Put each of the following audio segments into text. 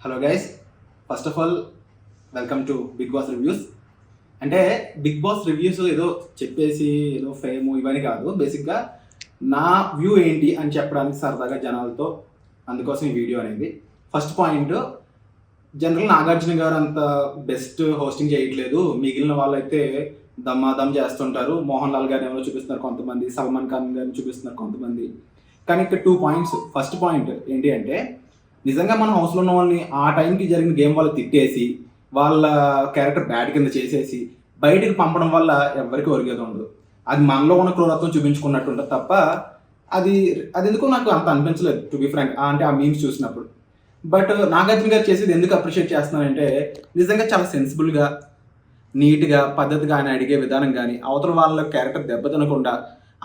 Hello guys, first of all welcome to Bigg Boss reviews. అంటే Bigg Boss reviews ఏదో చెప్పేసి ఏదో ఫేమ్ ఇవన్నీ కాదు. బేసిక్గా నా వ్యూ ఏంటి అని చెప్పడానికి సరదాగా జనాలతో, అందుకోసం ఈ వీడియో అనేది. ఫస్ట్ పాయింట్, జనరల్ నాగార్జున గారు అంత బెస్ట్ హోస్టింగ్ చేయట్లేదు. మిగిలిన వాళ్ళైతే దమ్మాదమ్ చేస్తుంటారు. మోహన్ లాల్ గారిని ఎవరో చూపిస్తున్నారు కొంతమంది, సల్మాన్ ఖాన్ గారిని చూపిస్తున్నారు కొంతమంది. కానీ ఇక్కడ 2 పాయింట్స్. ఫస్ట్ పాయింట్ ఏంటి అంటే, నిజంగా మన హౌస్లో ఉన్న వాళ్ళని ఆ టైంకి జరిగిన గేమ్ వాళ్ళు తిట్టేసి వాళ్ళ క్యారెక్టర్ బ్యాడ్ కింద చేసేసి బయటికి పంపడం వల్ల ఎవరికి ఒరిగేది ఉండదు. అది మనలో ఉన్న క్రూరత్వం చూపించుకున్నట్టు ఉంటుంది తప్ప అది అది ఎందుకో నాకు అంత అనిపించలేదు, టు బి ఫ్రాంక్. అంటే ఆ మీమ్స్ చూసినప్పుడు. బట్ నాగార్జున గారు చేసేది ఎందుకు అప్రిషియేట్ చేస్తున్నానంటే, నిజంగా చాలా సెన్సిబుల్గా, నీట్గా, పద్ధతిగా ఆయన అడిగే విధానం కానీ, అవతల వాళ్ళ క్యారెక్టర్ దెబ్బతినకుండా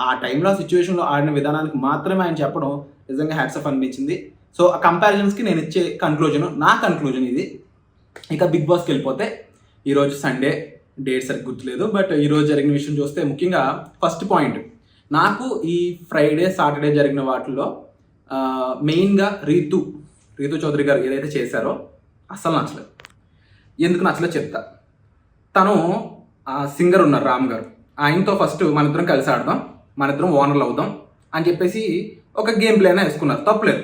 ఆ టైంలో ఆ సిచ్యువేషన్లో ఆడిన విధానానికి మాత్రమే ఆయన చెప్పడం నిజంగా హ్యాట్స్ ఆఫ్ అనిపించింది. సో ఆ కంపారిజన్స్కి నేను ఇచ్చే నా కన్క్లూజన్ ఇది. ఇక బిగ్ బాస్కి వెళ్ళిపోతే, ఈరోజు సండే, డేట్ సరిగ్గా గుర్తులేదు, బట్ ఈరోజు జరిగిన విషయం చూస్తే ముఖ్యంగా ఫస్ట్ పాయింట్, నాకు ఈ ఫ్రైడే సాటర్డే జరిగిన వాటిల్లో మెయిన్గా రీతు చౌదరి గారు ఏదైతే చేశారో అస్సలు నచ్చలేదు. ఎందుకు నచ్చలేదు చెప్తా. తను సింగర్ ఉన్నారు రామ్ గారు, ఆయనతో ఫస్ట్ మన ఇద్దరం కలిసి ఆడదాం, మన ఇద్దరం ఓనర్లు అవుదాం అని చెప్పేసి ఒక గేమ్ ప్లేనే వేసుకున్నారు. తప్పలేదు,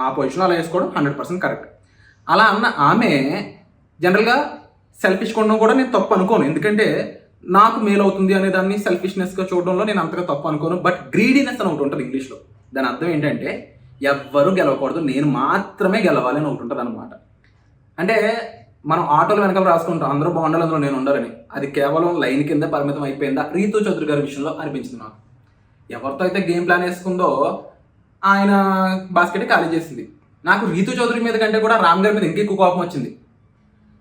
ఆ పొజిషన్ అలా వేసుకోవడం 100% కరెక్ట్. అలా అన్న ఆమె జనరల్గా సెల్ఫిష్ కొనడం కూడా నేను తప్పు అనుకోను, ఎందుకంటే నాకు మేలు అవుతుంది అనే దాన్ని సెల్ఫిష్నెస్గా చూడడంలో నేను అంతగా తప్పు అనుకోను. బట్ గ్రీడీనెస్ అని ఒకటి ఉంటుంది ఇంగ్లీష్లో. దాని అర్థం ఏంటంటే ఎవ్వరూ గెలవకూడదు, నేను మాత్రమే గెలవాలి అని ఒకటి ఉంటుంది అనమాట. అంటే మనం ఆటోలు వెనకాల రాసుకుంటాం, అందరూ బాగుండాలి, అందులో నేను ఉండాలని. అది కేవలం లైన్ కింద పరిమితం అయిపోయిందా రీతు చౌదరి గారి విషయంలో అనిపించింది నాకు. ఎవరితో అయితే గేమ్ ప్లాన్ వేసుకుందో ఆయన బాస్కెట్ ఖాళీ చేసింది. నాకు రీతు చౌదరి మీద కంటే కూడా రామ్ గారి మీద ఇంకెక్కువ కోపం వచ్చింది.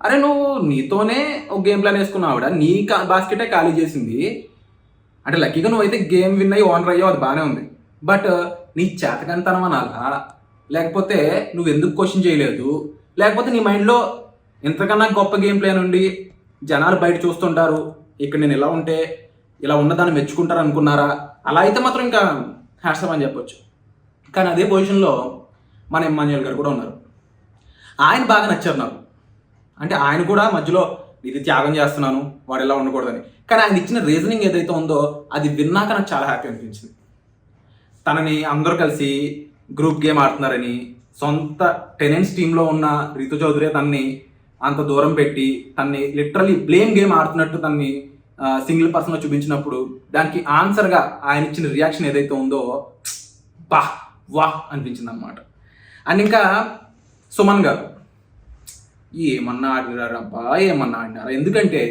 అరే నువ్వు నీతోనే ఒక గేమ్ ప్లాన్ వేసుకున్నావు, ఆవిడ నీ బాస్కెటే ఖాళీ చేసింది. అంటే లక్కీగా నువ్వైతే గేమ్ విన్ అయ్యి ఓనర్ అయ్యో, అది బాగానే ఉంది. బట్ నీ చేతకంతనం అనాలా, లేకపోతే నువ్వు ఎందుకు క్వశ్చన్ చేయలేదు, లేకపోతే నీ మైండ్లో ఇంతకన్నా గొప్ప గేమ్ ప్లాన్ ఉండి జనాలు బయట చూస్తుంటారు, ఇక్కడ నేను ఇలా ఉంటే ఇలా ఉన్నదాన్ని మెచ్చుకుంటారు అనుకున్నారా? అలా అయితే మాత్రం ఇంకా హ్యాట్స్ ఆఫ్ అని చెప్పొచ్చు. కానీ అదే పొజిషన్లో మన ఎమ్మాన్యుయల్ గారు కూడా ఉన్నారు. ఆయన బాగా నచ్చారు నాకు. అంటే ఆయన కూడా మధ్యలో ఇది త్యాగం చేస్తున్నాను, వాడు ఎలా ఉండకూడదని. కానీ ఆయన ఇచ్చిన రీజనింగ్ ఏదైతే ఉందో అది విన్నాక నాకు చాలా హ్యాపీ అనిపించింది. తనని అందరూ కలిసి గ్రూప్ గేమ్ ఆడుతున్నారని, సొంత టెనెంట్స్ టీంలో ఉన్న రీతు చౌదరి తనని అంత దూరం పెట్టి తనని లిటరలీ బ్లేమ్ గేమ్ ఆడుతున్నట్టు తనని సింగిల్ పర్సన్లో చూపించినప్పుడు దానికి ఆన్సర్గా ఆయన ఇచ్చిన రియాక్షన్ ఏదైతే ఉందో వాహ్ అనిపించింది అనమాట. అండ్ ఇంకా సుమన్ గారు ఏమన్నా ఆడినారబ్బా, ఏమన్నా ఆడినారా? ఎందుకంటే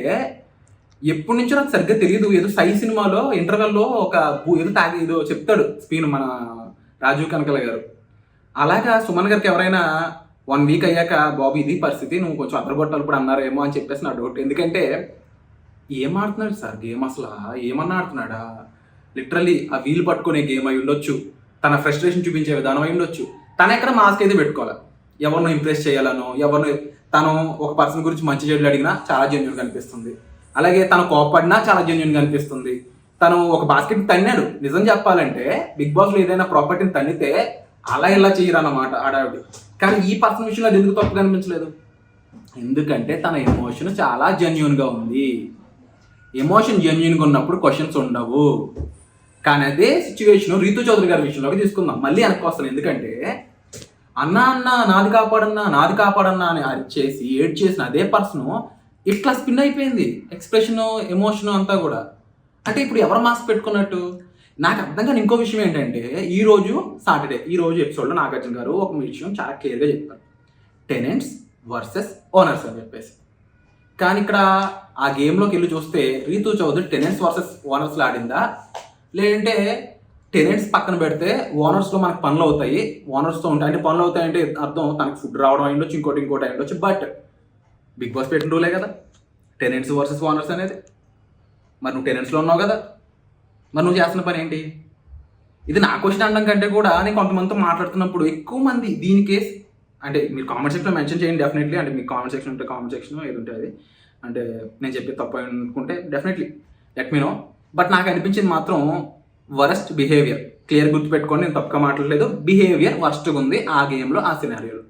ఎప్పటి నుంచో నాకు సరిగ్గా తెలియదు. ఏదో సై సినిమాలో ఇంటర్వెల్లో ఏదో చెప్తాడు స్పీన్ మన రాజీవ్ కనకల గారు. అలాగా సుమన్ గారికి ఎవరైనా 1 వీక్ అయ్యాక బాబు ఇది పరిస్థితి, నువ్వు కొంచెం అదరగొట్టాలి ఇప్పుడు అన్నారేమో అని చెప్పేసి నా డౌట్. ఎందుకంటే ఏం ఆడుతున్నాడు సార్ గేమ్, అసలు ఏమన్నా ఆడుతున్నాడా? లిటరలీ ఆ వీలు పట్టుకునే గేమ్ అయి ఉండొచ్చు, తన ఫ్రస్ట్రేషన్ చూపించే విధానం అయి ఉండొచ్చు. తను ఎక్కడ మాస్క్ అయితే పెట్టుకోవాలి, ఎవరినో ఇంప్రెస్ చేయాలనో, తను ఒక పర్సన్ గురించి మంచి చెడులు అడిగినా చాలా జెన్యున్గా అనిపిస్తుంది. అలాగే తను కోపడినా చాలా జెన్యున్గా అనిపిస్తుంది. తను ఒక బాస్కెట్ తన్నాడు, నిజం చెప్పాలంటే బిగ్ బాస్లో ఏదైనా ప్రాపర్టీని తన్నితే అలా ఇలా చేయరన్నమాట ఆడావిడి. కానీ ఈ పర్సన్ విషయంలో అది ఎందుకు తప్పుగా అనిపించలేదు? ఎందుకంటే తన ఎమోషన్ చాలా జెన్యున్గా ఉంది. ఎమోషన్ జెన్యున్గా ఉన్నప్పుడు క్వశ్చన్స్ ఉండవు. కానీ అదే సిచ్యువేషన్ రీతు చౌదరి గారి విషయంలోకి తీసుకుందాం. మళ్ళీ వెనక్కి వస్తాను, ఎందుకంటే అన్నా నాది కాపాడన్నా అని అరిచేసి ఏడ్ చేసిన అదే పర్సన్ ఇట్లా స్పిన్ అయిపోయింది ఎక్స్ప్రెషన్, ఎమోషన్ అంతా కూడా. అంటే ఇప్పుడు ఎవరు మాస్క్ పెట్టుకున్నట్టు? నాకు అర్థం కాని ఇంకో విషయం ఏంటంటే, ఈరోజు సాటర్డే, ఈరోజు ఎపిసోడ్లో నాగార్జున గారు ఒక విషయం చాలా క్లియర్గా చెప్పారు, టెనెంట్స్ వర్సెస్ ఓనర్స్ అని చెప్పేసి. కానీ ఇక్కడ ఆ గేమ్లోకి వెళ్ళి చూస్తే రీతు చౌదరి టెనెంట్స్ వర్సెస్ ఓనర్స్లో ఆడిందా, లేదంటే టెనెంట్స్ పక్కన పెడితే ఓనర్స్లో మనకు పనులు అవుతాయి, ఓనర్స్తో ఉంటాయి. అంటే పనులు అవుతాయంటే అర్థం తనకు ఫుడ్ రావడం అయి ఉండొచ్చు, ఇంకోటి అయి ఉండొచ్చు. బట్ బిగ్ బాస్ పెట్టిన రూలే కదా టెనెంట్స్ వర్సెస్ ఓనర్స్ అనేది. మరి నువ్వు టెనెంట్స్లో ఉన్నావు కదా, మరి నువ్వు చేస్తున్న పని ఏంటి? ఇది నా క్వశ్చన్ అనడం కంటే కూడా నేను కొంతమందితో మాట్లాడుతున్నప్పుడు ఎక్కువ మంది దీనికి, అంటే మీరు కామెంట్ సెక్షన్లో మెన్షన్ చేయండి డెఫినెట్లీ. అంటే మీకు కామెంట్ సెక్షన్ ఉంటే కామెంట్ సెక్షన్ ఏది ఉంటే అది, అంటే నేను చెప్పే తప్పు అనుకుంటే definitely let me know. But నాకు అనిపించింది మాత్రం వరస్ట్ బిహేవియర్. క్లియర్ గుర్తుపెట్టుకోండి, నేను తప్పుగా మాట్లాడలేదు. బిహేవియర్ వర్స్ట్గా ఉంది ఆ గేమ్లో, ఆ సినారియోలో.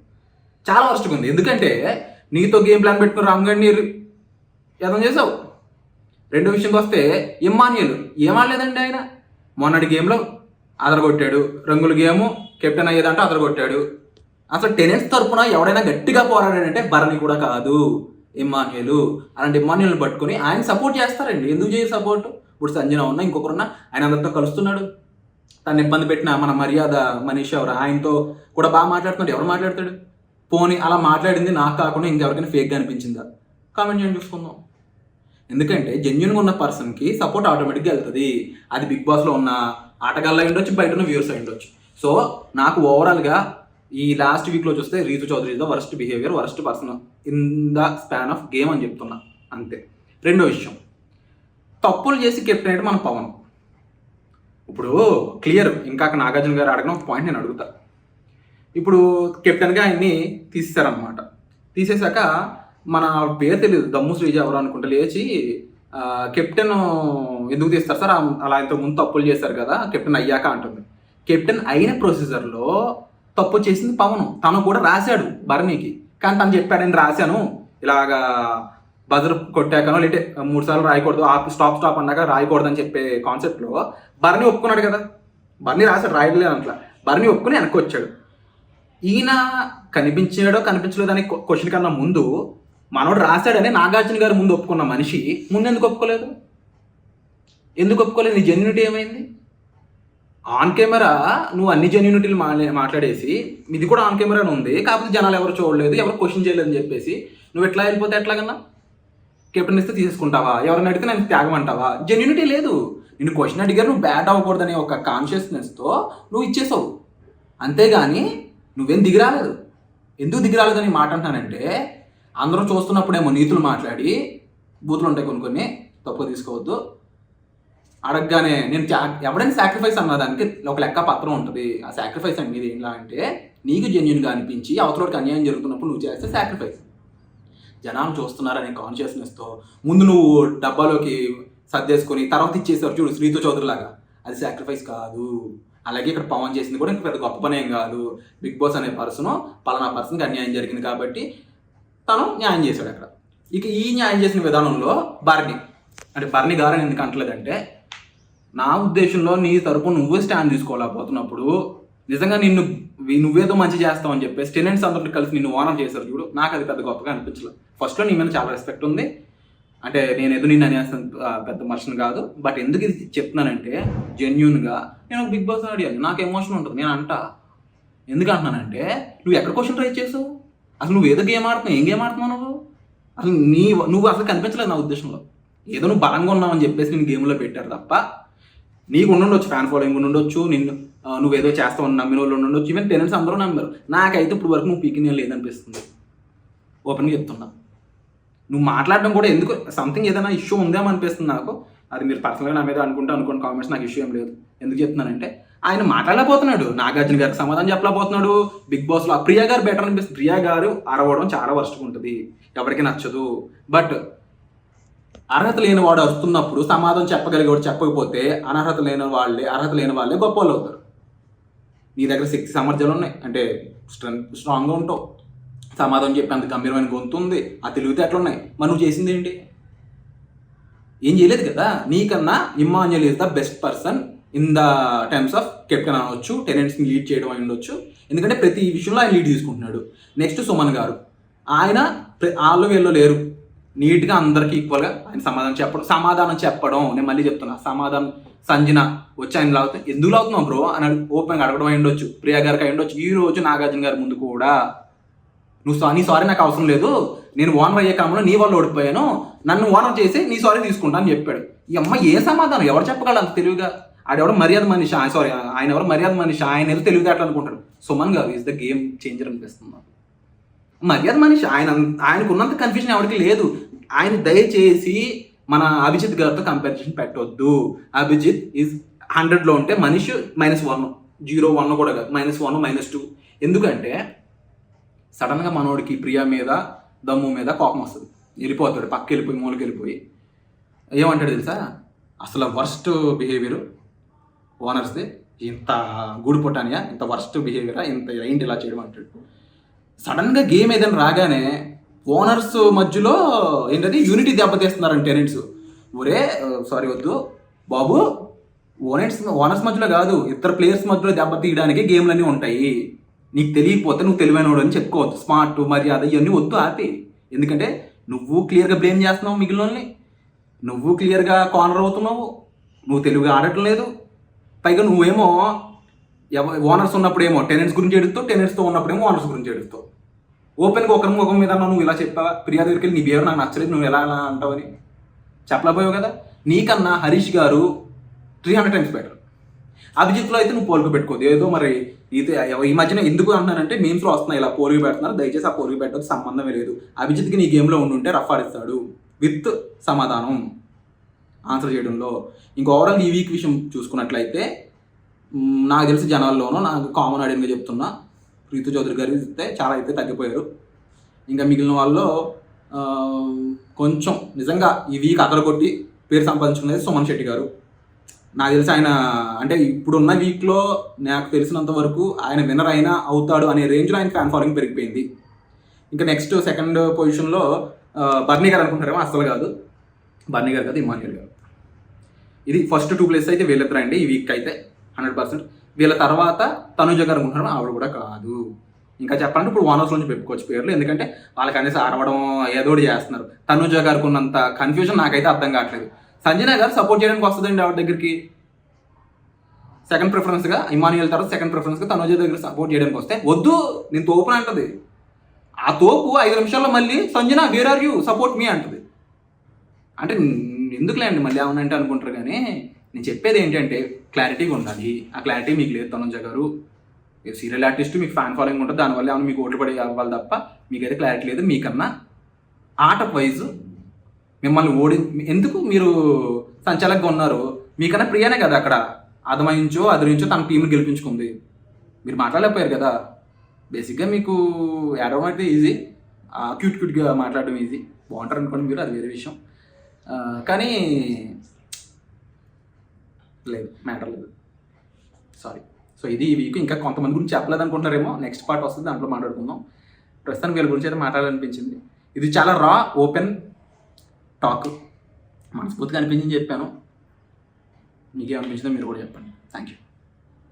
చాలా వర్స్ట్గా ఉంది. ఎందుకంటే నీతో గేమ్ ప్లాన్ పెట్టుకుని రామ్ గడిని యదం చేసావు. రెండో విషయంకి వస్తే ఇమ్మాన్యుయల్ ఏం ఆడలేదండి ఆయన. మొన్నటి గేమ్లో అదరగొట్టాడు, రంగుల గేము కెప్టెన్ అయ్యేదంటే అదరగొట్టాడు. అసలు టెనెన్స్ తరపున ఎవడైనా గట్టిగా పోరాడాడంటే బర్నీ కూడా కాదు, ఇమ్మాన్యుయల్. అలాంటి ఇమ్మాన్యుయల్ని పట్టుకుని ఆయన సపోర్ట్ చేస్తారండి. ఎందుకు చేయరు సపోర్ట్? ఇప్పుడు సంజన ఉన్నా ఇంకొకరున్నా ఆయన అందరితో కలుస్తున్నాడు. తను ఇబ్బంది పెట్టిన మన మర్యాద మనీష్ ఎవరు ఆయనతో కూడా బాగా మాట్లాడుతున్నాడు. ఎవరు మాట్లాడతాడు? పోనీ అలా మాట్లాడింది నాకు కాకుండా ఇంకెవరికైనా ఫేక్గా అనిపించిందా? కామెంట్ చేయండి, చూసుకుందాం. ఎందుకంటే జెన్యున్గా ఉన్న పర్సన్కి సపోర్ట్ ఆటోమేటిక్గా వెళ్తుంది. అది బిగ్ బాస్లో ఉన్న ఆటగాళ్ళు అయి ఉండొచ్చు, బయట ఉన్న వ్యూవర్స్ అయి ఉండొచ్చు. సో నాకు ఓవరాల్గా ఈ లాస్ట్ వీక్లో చూస్తే Ritu Chaudhary the worst behaviour, worst person in the span of game అని చెప్తున్నా అంతే. రెండో విషయం, తప్పులు చేసి కెప్టెన్ అయితే మన పవన్. ఇప్పుడు క్లియర్, ఇంకా నాగార్జున గారు అడగడం ఒక పాయింట్ నేను అడుగుతా. ఇప్పుడు కెప్టెన్గా ఆయన్ని తీసేశారనమాట. తీసేశాక మన పేరు తెలియదు, దమ్ము శ్రీజ ఎవరు అనుకుంటా లేచి కెప్టెన్ ఎందుకు తీస్తారు సార్, అలా ఇంతకు ముందు తప్పులు చేశారు కదా కెప్టెన్ అయ్యాక అంటుంది. కెప్టెన్ అయిన ప్రొసీజర్లో తప్పు చేసింది పవన్. తను కూడా రాశాడు బర్నీకి, కానీ తను చెప్పాడు నేను రాశాను ఇలాగా బజర్ కొట్టాకనో లేటే 3 సార్లు రాయకూడదు, స్టాప్ అన్నాక రాయకూడదు అని చెప్పే కాన్సెప్ట్లో బర్నీ ఒప్పుకున్నాడు కదా. బర్నీ రాశాడు, రాయలేదు అట్లా. బర్నీ ఒప్పుకుని వెనక్కి వచ్చాడు. ఈయన కనిపించాడో కనిపించలేదో అనే క్వశ్చన్ కన్నా ముందు మనోడు రాశాడని నాగార్జున గారు ముందు ఒప్పుకున్న మనిషి ముందు ఎందుకు ఒప్పుకోలేదు? ఎందుకు ఒప్పుకోలేదు? నీ జెన్యూనిటీ ఏమైంది? ఆన్ కెమెరా నువ్వు అన్ని జెన్యూనిటీలు మాట్లాడేసి ఇది కూడా ఆన్ కెమెరానే ఉంది, కాకపోతే జనాలు ఎవరు చూడలేదు, ఎవరు క్వశ్చన్ చేయలేదని చెప్పేసి నువ్వు ఎట్లా వెళ్ళిపోతే ఎట్లాగన్నా? కెప్టెన్ ఇస్తే తీసుకుంటావా? ఎవరిని అడిగితే నేను త్యాగమంటావా? జెన్యూనిటీ లేదు. నిన్ను క్వశ్చన్ అడిగారు, నువ్వు బ్యాడ్ అవ్వకూడదనే ఒక కాన్షియస్నెస్తో నువ్వు ఇచ్చేసావు. అంతేగాని నువ్వేం దిగిరాలేదు. ఎందుకు దిగిరాలేదని మాట అంటున్నానంటే, అందరూ చూస్తున్నప్పుడేమో నీతులు మాట్లాడి బూతులు ఉంటాయి కొన్ని తప్పుగా తీసుకోవద్దు. అడగగానే నేను ఎవడైనా సాక్రిఫైస్ అన్నదానికి ఒక లెక్క పత్రం ఉంటుంది. ఆ సాక్రిఫైస్ అనేది ఏంలా అంటే, నీకు జెన్యున్గా అనిపించి అవతలకి అన్యాయం జరుగుతున్నప్పుడు నువ్వు చేస్తే సాక్రిఫైస్. జనాలు చూస్తున్నారనే కాన్షియస్నెస్తో ముందు నువ్వు డబ్బాలోకి సర్దేసుకొని తర్వాత ఇచ్చేసారు చూడు శ్రీతు చౌదరి లాగా, అది సాక్రిఫైస్ కాదు. అలాగే ఇక్కడ పవన్ చేసింది కూడా ఇంకా పెద్ద గొప్ప పని ఏం కాదు. బిగ్ బాస్ అనే పర్సన్ పలానా పర్సన్కి అన్యాయం జరిగింది కాబట్టి తను న్యాయం చేశాడు అక్కడ. ఇక ఈ న్యాయం చేసిన విధానంలో బర్నీ గారని ఎందుకు అంటలేదంటే, నా ఉద్దేశంలో నీ తరపు నువ్వే స్టాండ్ తీసుకోలేకపోతున్నప్పుడు నిజంగా నువ్వేదో మంచి చేస్తావు అని చెప్పేసి టెనెంట్స్ అందరితో కలిసి నిన్ను ఓనర్ చేశారు చూడు, నాకు అది పెద్ద గొప్పగా అనిపించలేదు. ఫస్ట్లో నీ మీద చాలా రెస్పెక్ట్ ఉంది, అంటే నేను ఏదో నిన్ను అనేస్తాను పెద్ద మనిషిని కాదు. బట్ ఎందుకు ఇది చెప్తున్నానంటే, జెన్యున్గా నేను ఒక బిగ్ బాస్ అడిగాను, నాకు ఎమోషన్ ఉంటుంది, నేను ఎందుకు అంటున్నానంటే, నువ్వు ఎక్కడ క్వశ్చన్ రైజ్ చేసావు? అసలు నువ్వు ఏదో గేమ్ ఆడుతున్నావు, ఏం గేమ్ ఆడుతున్నావు నువ్వు? అసలు నువ్వు అసలు కనిపించలేదు నా ఉద్దేశంలో. ఏదో నువ్వు బలంగా ఉన్నావు అని చెప్పేసి నేను గేమ్లో పెట్టారు తప్ప, నీకు ఉండుండొచ్చు ఫ్యాన్ ఫాలోయింగ్ ఉండుండొచ్చు, నువ్వేదో చేస్తావు నమ్మిన వాళ్ళు ఉండుండొచ్చు, ఈవెన్ టెనెంట్స్ అందరూ నమ్మారు. నాకైతే ఇప్పుడు వరకు నువ్వు పీకిన లేదనిపిస్తుంది, ఓపెన్గా చెప్తున్నా. నువ్వు మాట్లాడడం కూడా ఎందుకు సంథింగ్ ఏదైనా ఇష్యూ ఉందేమో అనిపిస్తుంది నాకు. అది మీరు పర్సనల్గా నా మీద అనుకోండి కామెంట్స్, నాకు ఇష్యూ ఏం లేదు. ఎందుకు చెప్తున్నానంటే, ఆయన మాట్లాడలేకపోతున్నాడు, నాగార్జున గారికి సమాధానం చెప్పలేకపోతున్నాడు. బిగ్ బాస్లో ప్రియా గారు బెటర్ అనిపిస్తుంది. ప్రియా గారు అరవడం చాలా వర్స్ట్గా ఉంటుంది, ఎవరికి నచ్చదు. బట్ అర్హత లేని వాడు వస్తున్నప్పుడు సమాధానం చెప్పగలిగేవాడు చెప్పకపోతే అర్హత లేని వాళ్ళే గొప్ప వాళ్ళు అవుతారు. నీ దగ్గర శక్తి సామర్థ్యాలు ఉన్నాయి అంటే స్ట్రాంగ్గా ఉంటావు, సమాధానం చెప్పి అంత గంభీరమైన గొంతు ఉంది, ఆ తెలివితే ఎట్లా ఉన్నాయి. మరి నువ్వు చేసింది ఏంటి? ఏం చేయలేదు కదా. నీకన్నా Immanuel is the best person in the terms of captain అనవచ్చు, టెనెంట్స్ని లీడ్ చేయడం అయి ఉండొచ్చు. ఎందుకంటే ప్రతి విషయంలో ఆయన లీడ్ తీసుకుంటున్నాడు. నెక్స్ట్ సుమన్ గారు, ఆయన వాళ్ళు వీళ్ళు లేరు, నీట్గా అందరికీ ఈక్వల్గా ఆయన సమాధానం చెప్పడం. నేను మళ్ళీ చెప్తున్నా, సమాధానం సంజన వచ్చి ఆయన లాగుతా ఎందుకు లాగుతున్నావు బ్రో అని ఓపెన్గా అడగడం అయి ఉండొచ్చు, ప్రియా గారికి అయి ఉండొచ్చు. ఈ రోజు నాగార్జున గారి ముందు కూడా నీ సారీ నాకు అవసరం లేదు, నేను ఓనర్ అయ్యే క్రమంలో నీ వాళ్ళు ఓడిపోయాను, నన్ను ఓనర్ చేసి నీ సారీ తీసుకుంటా అని చెప్పాడు. ఈ అమ్మ ఏ సమాధానం ఎవరు చెప్పగలరు అంత తెలివిగా? ఆడెవడో మర్యాద మనిషి, ఆయన ఎవరు మర్యాద మనిషి, ఆయన ఏదో తెలివితే అట్లా అనుకుంటాడు. సుమన్ గారు ఈజ్ ద గేమ్ చేంజర్ అనిపిస్తుంది. మర్యాద మనిషి, ఆయనకున్నంత కన్ఫ్యూజన్ ఎవరికి లేదు. ఆయన దయచేసి మన అభిజిత్ గారితో కంపారిజన్ పెట్టవద్దు. అభిజిత్ ఈజ్ 100లో ఉంటే మనిషి -1, 0, 1 కూడా కాదు, -1, -2. ఎందుకంటే సడన్గా మనోడికి ప్రియా మీద దమ్ము మీద కోపం వస్తుంది, వెళ్ళిపోతాడు, పక్క వెళ్ళిపోయి మూలకి వెళ్ళిపోయి ఏమంటాడు తెలుసా, అసలు వర్స్ట్ బిహేవియర్ ఓనర్స్ది, ఇంత గూడు పొట్టానియా, ఇంత వర్స్ట్ బిహేవియరా, ఇంత ఏంటి ఇలా చేయడం అంటాడు. సడన్గా గేమ్ ఏదైనా రాగానే ఓనర్స్ మధ్యలో ఏంటది యూనిటీ దెబ్బతీస్తున్నారండి టెనెంట్స్. ఒరే సారీ వద్దు బాబు, ఓనర్స్ మధ్యలో కాదు, ఇద్దరు ప్లేయర్స్ మధ్యలో దెబ్బతీయడానికి గేమ్లన్నీ ఉంటాయి. నీకు తెలియకపోతే నువ్వు తెలివైనోడు అని చెప్పుకోవద్దు. స్మార్ట్ మర్యాద ఇవన్నీ వద్దు, ఆపి. ఎందుకంటే నువ్వు క్లియర్గా బ్లేమ్ చేస్తున్నావు మిగిలినోళ్ళని, నువ్వు క్లియర్గా కార్నర్ అవుతున్నావు, నువ్వు తెలుగుగా ఆడటం లేదు. పైగా నువ్వేమో ఓనర్స్ ఉన్నప్పుడేమో టెనెంట్స్ గురించి ఎడుస్తావు, టెనెంట్స్తో ఉన్నప్పుడేమో ఓనర్స్ గురించి ఎడుస్తావు. ఓపెన్గా ఒకరి ముఖం మీద నువ్వు ఇలా చెప్పావా? ఫిర్యాదు దగ్గరికి వెళ్ళి నీ బిహేవియర్ నాకు నచ్చలేదు, నువ్వు ఎలా ఎలా అంటావని చెప్పలేకపోయావు కదా. నీకన్నా హరీష్ గారు 300 times బెటర్. అభిజిత్లో అయితే నువ్వు పోలిక పెట్టుకోదు. ఏదో మరి ఇది ఈ మధ్యన ఎందుకు అంటున్నానంటే మీమ్స్లో వస్తున్నాయి ఇలా పోలిక పెడుతున్నారు, దయచేసి ఆ పోలిక పెట్టదు, సంబంధమే లేదు. అభిజిత్కి నీ గేమ్లో ఉండుంటే రఫ్ ఆడిస్తాడు విత్ సమాధానం ఆన్సర్ చేయడంలో. ఇంక ఓవరాల్ ఈ వీక్ విషయం చూసుకున్నట్లయితే నాకు తెలిసి జనాల్లోనూ నాకు కామన్ ఆడియన్గా చెప్తున్నా, ప్రీతు చౌదరి గారు ఇస్తే చాలా అయితే తగ్గిపోయారు. ఇంకా మిగిలిన వాళ్ళు కొంచెం నిజంగా ఈ వీక్ అదరగొట్టి పేరు సంపాదించుకునేది సుమన్ శెట్టి గారు. నాకు తెలిసి ఆయన అంటే ఇప్పుడున్న వీక్లో నాకు తెలిసినంత వరకు ఆయన విన్నర్ అయినా అవుతాడు అనే రేంజ్లో ఆయన ఫ్యాన్ ఫాలోయింగ్ పెరిగిపోయింది. ఇంకా నెక్స్ట్ సెకండ్ పొజిషన్లో బర్నీ గారు అనుకుంటారేమో, అసలు కాదు. బర్నీ గారు కాదు, ఇమాన్యుయల్ గారు. ఇది ఫస్ట్ 2 places అయితే వీళ్ళిద్దరు అండి ఈ వీక్ అయితే 100%. వీళ్ళ తర్వాత తనుజ గారు అనుకుంటున్నారో ఆవిడ కూడా కాదు. ఇంకా చెప్పాలంటే ఇప్పుడు ఓనర్స్ నుంచి పెట్టుకోవచ్చు పేర్లు, ఎందుకంటే వాళ్ళకి అనేసి అరవడం ఏదోటి చేస్తున్నారు. తనుజ గారికి ఉన్నంత కన్ఫ్యూజన్ నాకైతే అర్థం కావట్లేదు. సంజన గారు సపోర్ట్ చేయడానికి వస్తుందండి ఆవిడ దగ్గరికి, సెకండ్ ప్రిఫరెన్స్గా ఇమాన్యుయల్ తర్వాత సెకండ్ ప్రిఫరెన్స్గా తనుజ దగ్గర సపోర్ట్ చేయడానికి వస్తే వద్దు నేను తోపు అంటది. ఆ తోపు 5 నిమిషాల్లో మళ్ళీ Sanjana where are you support me అంటది. అంటే ఎందుకులేండి మళ్ళీ ఏమనంటే అనుకుంటారు. కానీ నేను చెప్పేది ఏంటంటే క్లారిటీగా ఉండాలి. ఆ క్లారిటీ మీకు లేదు తనుజ గారు. సీరియల్ ఆర్టిస్ట్, మీకు ఫ్యాన్ ఫాలోయింగ్ ఉంటుంది, దానివల్ల ఏమైనా మీకు ఓట్లు పడి అవ్వాలి తప్ప మీకైతే క్లారిటీ లేదు. మీకన్నా ఆట వైజ్ మిమ్మల్ని ఎందుకు మీరు సంచాలకుగా ఉన్నారు, మీకన్నా ప్రియానే కదా అక్కడ అదమయించో అదిరించో తన టీంని గెలిపించుకుంది. మీరు మాట్లాడలేకపోయారు కదా. బేసిక్గా మీకు ఏడవడం అయితే ఈజీ, క్యూట్గా మాట్లాడడం ఈజీ, బాగుంటారు అనుకోండి మీరు, అది వేరే విషయం. కానీ లేదు, మ్యాటర్ లేదు, సారీ. సో ఇది ఈ వీక్. ఇంకా కొంతమంది గురించి చెప్పలేదు అనుకుంటారేమో, నెక్స్ట్ పార్ట్ వస్తుంది, దాంట్లో మాట్లాడుకుందాం. ప్రస్తుతానికి వీళ్ళ గురించి అయితే మాట్లాడాలనిపించింది. ఇది చాలా రా ఓపెన్ టాక్, మనస్ఫూర్తిగా అనిపించింది చెప్పాను. మీకేమనిపించిందో మీరు కూడా చెప్పండి. Thank you.